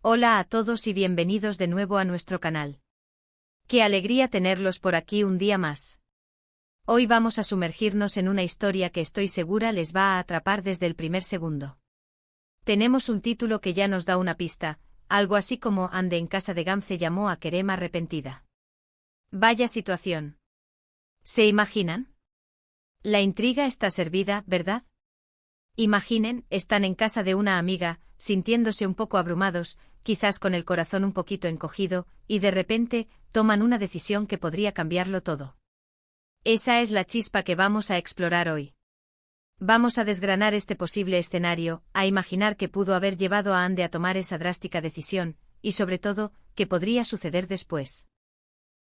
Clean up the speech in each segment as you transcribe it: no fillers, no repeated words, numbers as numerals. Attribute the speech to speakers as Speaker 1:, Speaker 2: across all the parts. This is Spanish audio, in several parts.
Speaker 1: Hola a todos y bienvenidos de nuevo a nuestro canal. Qué alegría tenerlos por aquí un día más. Hoy vamos a sumergirnos en una historia que estoy segura les va a atrapar desde el primer segundo. Tenemos un título que ya nos da una pista, algo así como Ande en casa de Gamze llamó a Kerem arrepentida. Vaya situación. ¿Se imaginan? La intriga está servida, ¿verdad? Imaginen, están en casa de una amiga, sintiéndose un poco abrumados, quizás con el corazón un poquito encogido, y de repente, toman una decisión que podría cambiarlo todo. Esa es la chispa que vamos a explorar hoy. Vamos a desgranar este posible escenario, a imaginar qué pudo haber llevado a Ande a tomar esa drástica decisión, y sobre todo, qué podría suceder después.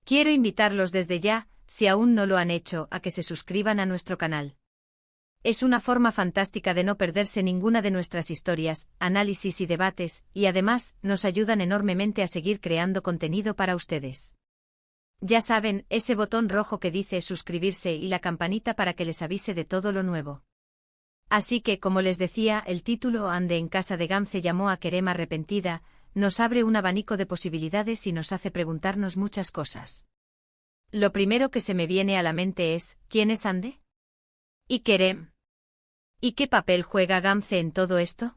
Speaker 1: Quiero invitarlos desde ya, si aún no lo han hecho, a que se suscriban a nuestro canal. Es una forma fantástica de no perderse ninguna de nuestras historias, análisis y debates, y además, nos ayudan enormemente a seguir creando contenido para ustedes. Ya saben, ese botón rojo que dice suscribirse y la campanita para que les avise de todo lo nuevo. Así que, como les decía, el título Ande en casa de Gamze llamó a Kerem arrepentida, nos abre un abanico de posibilidades y nos hace preguntarnos muchas cosas. Lo primero que se me viene a la mente es, ¿quién es Ande? ¿Y Kerem? ¿Y qué papel juega Gamze en todo esto?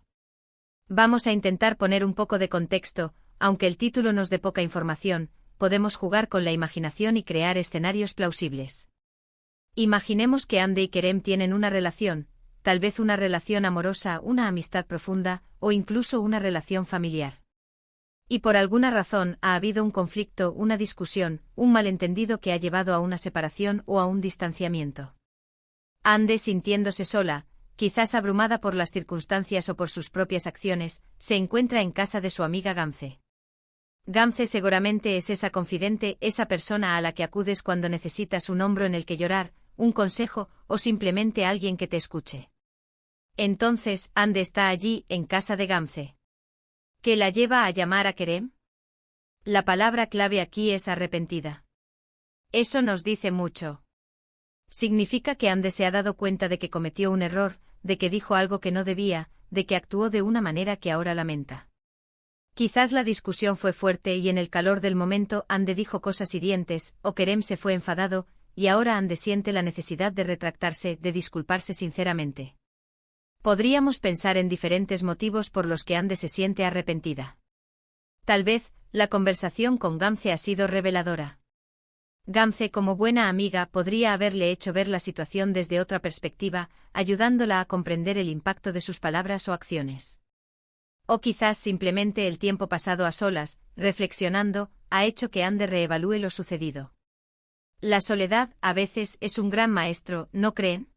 Speaker 1: Vamos a intentar poner un poco de contexto, aunque el título nos dé poca información, podemos jugar con la imaginación y crear escenarios plausibles. Imaginemos que Ande y Kerem tienen una relación, tal vez una relación amorosa, una amistad profunda, o incluso una relación familiar. Y por alguna razón ha habido un conflicto, una discusión, un malentendido que ha llevado a una separación o a un distanciamiento. Ande, sintiéndose sola, quizás abrumada por las circunstancias o por sus propias acciones, se encuentra en casa de su amiga Gamze. Gamze seguramente es esa confidente, esa persona a la que acudes cuando necesitas un hombro en el que llorar, un consejo, o simplemente alguien que te escuche. Entonces, Ande está allí, en casa de Gamze. ¿Qué la lleva a llamar a Kerem? La palabra clave aquí es arrepentida. Eso nos dice mucho. Significa que Ande se ha dado cuenta de que cometió un error, de que dijo algo que no debía, de que actuó de una manera que ahora lamenta. Quizás la discusión fue fuerte y en el calor del momento Ande dijo cosas hirientes, o Kerem se fue enfadado, y ahora Ande siente la necesidad de retractarse, de disculparse sinceramente. Podríamos pensar en diferentes motivos por los que Ande se siente arrepentida. Tal vez, la conversación con Gamze ha sido reveladora. Gamze, como buena amiga, podría haberle hecho ver la situación desde otra perspectiva, ayudándola a comprender el impacto de sus palabras o acciones. O quizás simplemente el tiempo pasado a solas, reflexionando, ha hecho que Ande reevalúe lo sucedido. La soledad, a veces, es un gran maestro, ¿no creen?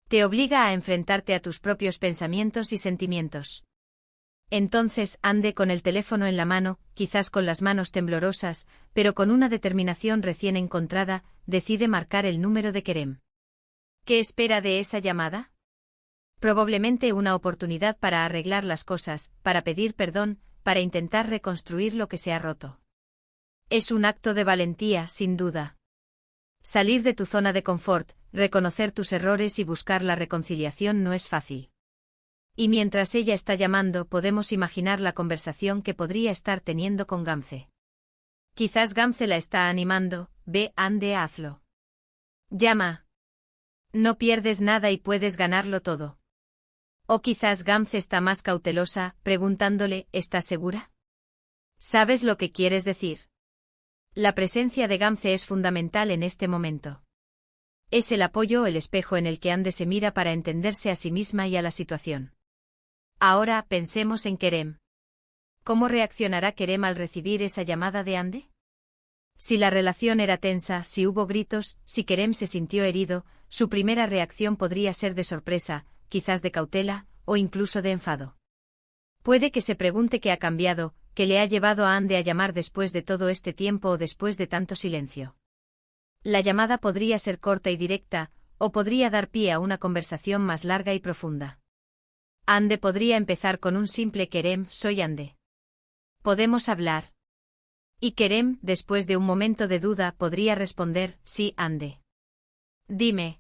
Speaker 1: Te obliga a enfrentarte a tus propios pensamientos y sentimientos. Entonces Ande, con el teléfono en la mano, quizás con las manos temblorosas, pero con una determinación recién encontrada, decide marcar el número de Kerem. ¿Qué espera de esa llamada? Probablemente una oportunidad para arreglar las cosas, para pedir perdón, para intentar reconstruir lo que se ha roto. Es un acto de valentía, sin duda. Salir de tu zona de confort, reconocer tus errores y buscar la reconciliación no es fácil. Y mientras ella está llamando podemos imaginar la conversación que podría estar teniendo con Gamze. Quizás Gamze la está animando, ve, Ande, hazlo. Llama. No pierdes nada y puedes ganarlo todo. O quizás Gamze está más cautelosa, preguntándole, ¿estás segura? ¿Sabes lo que quieres decir? La presencia de Gamze es fundamental en este momento. Es el apoyo o el espejo en el que Ande se mira para entenderse a sí misma y a la situación. Ahora, pensemos en Kerem. ¿Cómo reaccionará Kerem al recibir esa llamada de Ande? Si la relación era tensa, si hubo gritos, si Kerem se sintió herido, su primera reacción podría ser de sorpresa, quizás de cautela, o incluso de enfado. Puede que se pregunte qué ha cambiado, qué le ha llevado a Ande a llamar después de todo este tiempo o después de tanto silencio. La llamada podría ser corta y directa, o podría dar pie a una conversación más larga y profunda. Ande podría empezar con un simple Kerem, soy Ande. ¿Podemos hablar? Y Kerem, después de un momento de duda, podría responder, sí, Ande. Dime.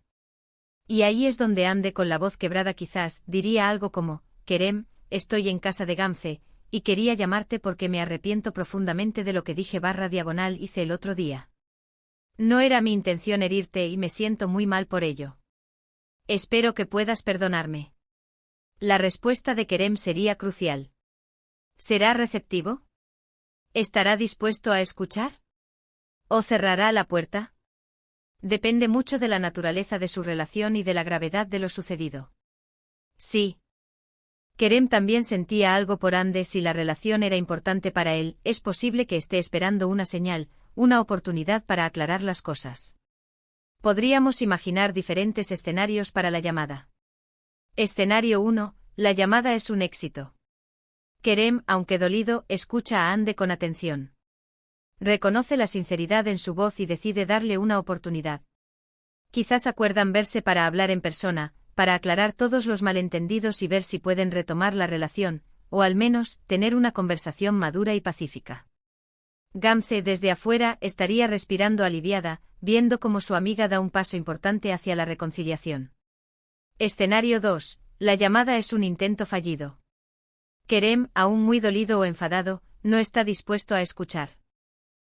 Speaker 1: Y ahí es donde Ande, con la voz quebrada quizás, diría algo como, Kerem, estoy en casa de Gamze, y quería llamarte porque me arrepiento profundamente de lo que dije /hice el otro día. No era mi intención herirte y me siento muy mal por ello. Espero que puedas perdonarme. La respuesta de Kerem sería crucial. ¿Será receptivo? ¿Estará dispuesto a escuchar? ¿O cerrará la puerta? Depende mucho de la naturaleza de su relación y de la gravedad de lo sucedido. Sí. Kerem también sentía algo por Ande. Si la relación era importante para él, es posible que esté esperando una señal, una oportunidad para aclarar las cosas. Podríamos imaginar diferentes escenarios para la llamada. Escenario 1. La llamada es un éxito. Kerem, aunque dolido, escucha a Ande con atención. Reconoce la sinceridad en su voz y decide darle una oportunidad. Quizás acuerdan verse para hablar en persona, para aclarar todos los malentendidos y ver si pueden retomar la relación, o al menos, tener una conversación madura y pacífica. Gamze, desde afuera, estaría respirando aliviada, viendo cómo su amiga da un paso importante hacia la reconciliación. Escenario 2. La llamada es un intento fallido. Kerem, aún muy dolido o enfadado, no está dispuesto a escuchar.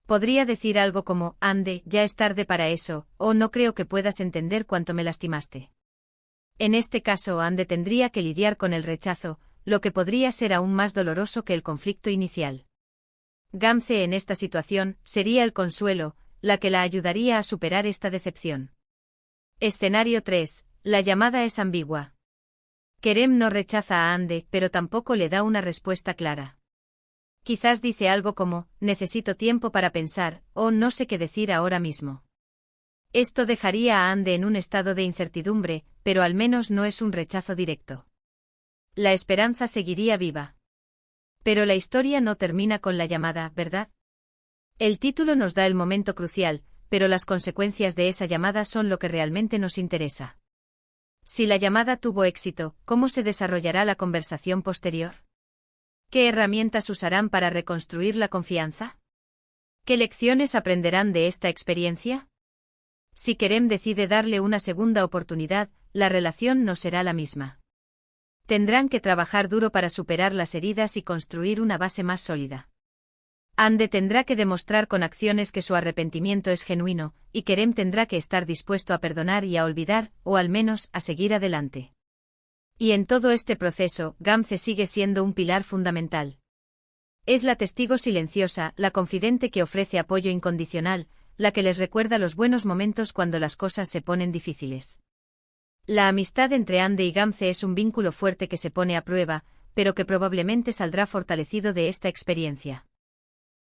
Speaker 1: Podría decir algo como, Ande, ya es tarde para eso, o no creo que puedas entender cuánto me lastimaste. En este caso, Ande tendría que lidiar con el rechazo, lo que podría ser aún más doloroso que el conflicto inicial. Gamze en esta situación sería el consuelo, la que la ayudaría a superar esta decepción. Escenario 3. La llamada es ambigua. Kerem no rechaza a Ande, pero tampoco le da una respuesta clara. Quizás dice algo como, necesito tiempo para pensar, o no sé qué decir ahora mismo. Esto dejaría a Ande en un estado de incertidumbre, pero al menos no es un rechazo directo. La esperanza seguiría viva. Pero la historia no termina con la llamada, ¿verdad? El título nos da el momento crucial, pero las consecuencias de esa llamada son lo que realmente nos interesa. Si la llamada tuvo éxito, ¿cómo se desarrollará la conversación posterior? ¿Qué herramientas usarán para reconstruir la confianza? ¿Qué lecciones aprenderán de esta experiencia? Si Kerem decide darle una segunda oportunidad, la relación no será la misma. Tendrán que trabajar duro para superar las heridas y construir una base más sólida. Ande tendrá que demostrar con acciones que su arrepentimiento es genuino, y Kerem tendrá que estar dispuesto a perdonar y a olvidar, o al menos, a seguir adelante. Y en todo este proceso, Gamze sigue siendo un pilar fundamental. Es la testigo silenciosa, la confidente que ofrece apoyo incondicional, la que les recuerda los buenos momentos cuando las cosas se ponen difíciles. La amistad entre Ande y Gamze es un vínculo fuerte que se pone a prueba, pero que probablemente saldrá fortalecido de esta experiencia.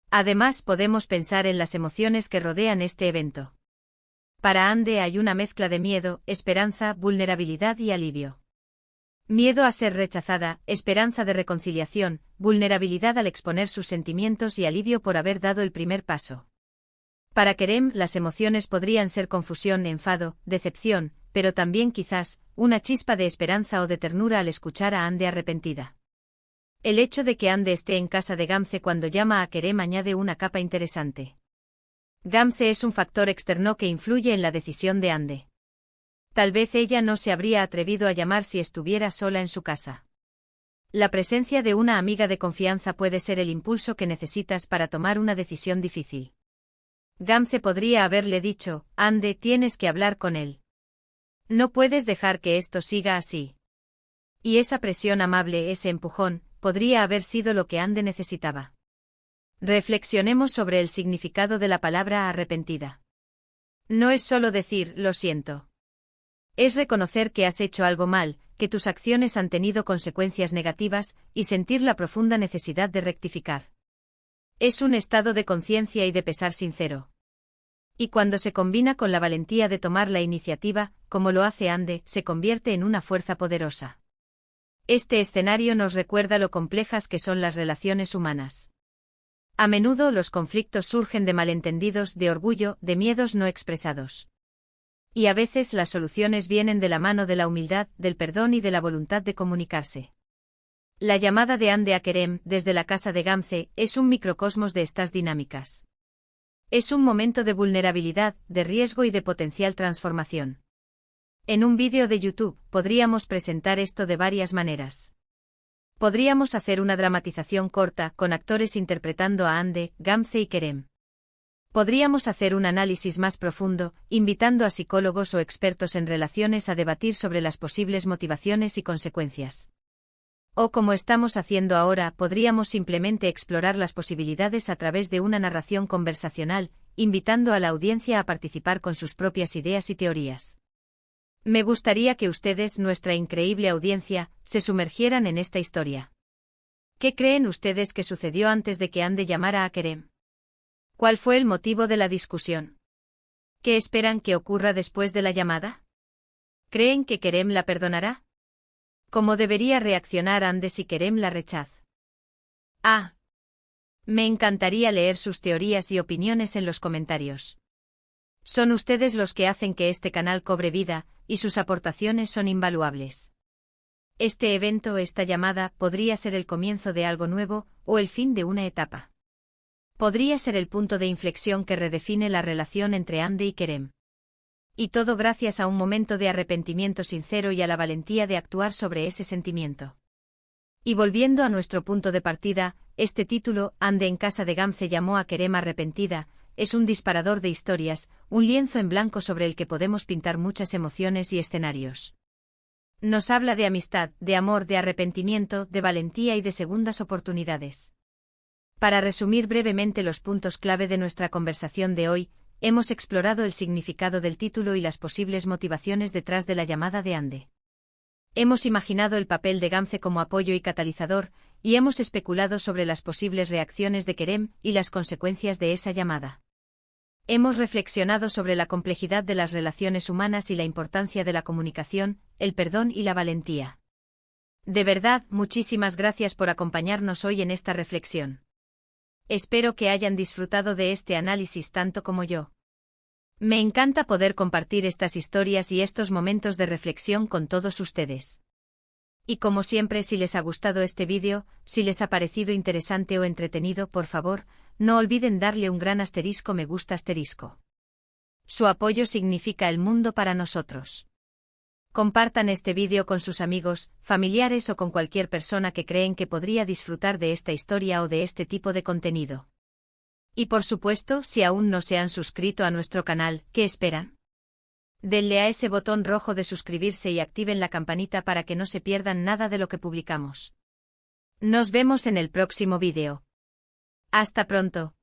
Speaker 1: Además, podemos pensar en las emociones que rodean este evento. Para Ande hay una mezcla de miedo, esperanza, vulnerabilidad y alivio. Miedo a ser rechazada, esperanza de reconciliación, vulnerabilidad al exponer sus sentimientos y alivio por haber dado el primer paso. Para Kerem, las emociones podrían ser confusión, enfado, decepción, pero también quizás, una chispa de esperanza o de ternura al escuchar a Ande arrepentida. El hecho de que Ande esté en casa de Gamze cuando llama a Kerem añade una capa interesante. Gamze es un factor externo que influye en la decisión de Ande. Tal vez ella no se habría atrevido a llamar si estuviera sola en su casa. La presencia de una amiga de confianza puede ser el impulso que necesitas para tomar una decisión difícil. Gamze podría haberle dicho, Ande, tienes que hablar con él. No puedes dejar que esto siga así. Y esa presión amable, ese empujón, podría haber sido lo que Ande necesitaba. Reflexionemos sobre el significado de la palabra arrepentida. No es solo decir, lo siento. Es reconocer que has hecho algo mal, que tus acciones han tenido consecuencias negativas, y sentir la profunda necesidad de rectificar. Es un estado de conciencia y de pesar sincero. Y cuando se combina con la valentía de tomar la iniciativa, como lo hace Ande, se convierte en una fuerza poderosa. Este escenario nos recuerda lo complejas que son las relaciones humanas. A menudo los conflictos surgen de malentendidos, de orgullo, de miedos no expresados. Y a veces las soluciones vienen de la mano de la humildad, del perdón y de la voluntad de comunicarse. La llamada de Ande a Kerem, desde la casa de Gamze, es un microcosmos de estas dinámicas. Es un momento de vulnerabilidad, de riesgo y de potencial transformación. En un vídeo de YouTube, podríamos presentar esto de varias maneras. Podríamos hacer una dramatización corta, con actores interpretando a Hande, Gamze y Kerem. Podríamos hacer un análisis más profundo, invitando a psicólogos o expertos en relaciones a debatir sobre las posibles motivaciones y consecuencias. O como estamos haciendo ahora, podríamos simplemente explorar las posibilidades a través de una narración conversacional, invitando a la audiencia a participar con sus propias ideas y teorías. Me gustaría que ustedes, nuestra increíble audiencia, se sumergieran en esta historia. ¿Qué creen ustedes que sucedió antes de que Hande llamara a Kerem? ¿Cuál fue el motivo de la discusión? ¿Qué esperan que ocurra después de la llamada? ¿Creen que Kerem la perdonará? ¿Cómo debería reaccionar Hande si Kerem la rechaza? Me encantaría leer sus teorías y opiniones en los comentarios. Son ustedes los que hacen que este canal cobre vida, y sus aportaciones son invaluables. Este evento, esta llamada, podría ser el comienzo de algo nuevo, o el fin de una etapa. Podría ser el punto de inflexión que redefine la relación entre Hande y Kerem. Y todo gracias a un momento de arrepentimiento sincero y a la valentía de actuar sobre ese sentimiento. Y volviendo a nuestro punto de partida, este título, Hande en casa de Gamze llamó a Kerem arrepentida, es un disparador de historias, un lienzo en blanco sobre el que podemos pintar muchas emociones y escenarios. Nos habla de amistad, de amor, de arrepentimiento, de valentía y de segundas oportunidades. Para resumir brevemente los puntos clave de nuestra conversación de hoy, hemos explorado el significado del título y las posibles motivaciones detrás de la llamada de Hande. Hemos imaginado el papel de Gamze como apoyo y catalizador, y hemos especulado sobre las posibles reacciones de Kerem y las consecuencias de esa llamada. Hemos reflexionado sobre la complejidad de las relaciones humanas y la importancia de la comunicación, el perdón y la valentía. De verdad, muchísimas gracias por acompañarnos hoy en esta reflexión. Espero que hayan disfrutado de este análisis tanto como yo. Me encanta poder compartir estas historias y estos momentos de reflexión con todos ustedes. Y como siempre, si les ha gustado este vídeo, si les ha parecido interesante o entretenido, por favor, no olviden darle un gran asterisco me gusta asterisco. Su apoyo significa el mundo para nosotros. Compartan este vídeo con sus amigos, familiares o con cualquier persona que creen que podría disfrutar de esta historia o de este tipo de contenido. Y por supuesto, si aún no se han suscrito a nuestro canal, ¿qué esperan? Denle a ese botón rojo de suscribirse y activen la campanita para que no se pierdan nada de lo que publicamos. Nos vemos en el próximo vídeo. Hasta pronto.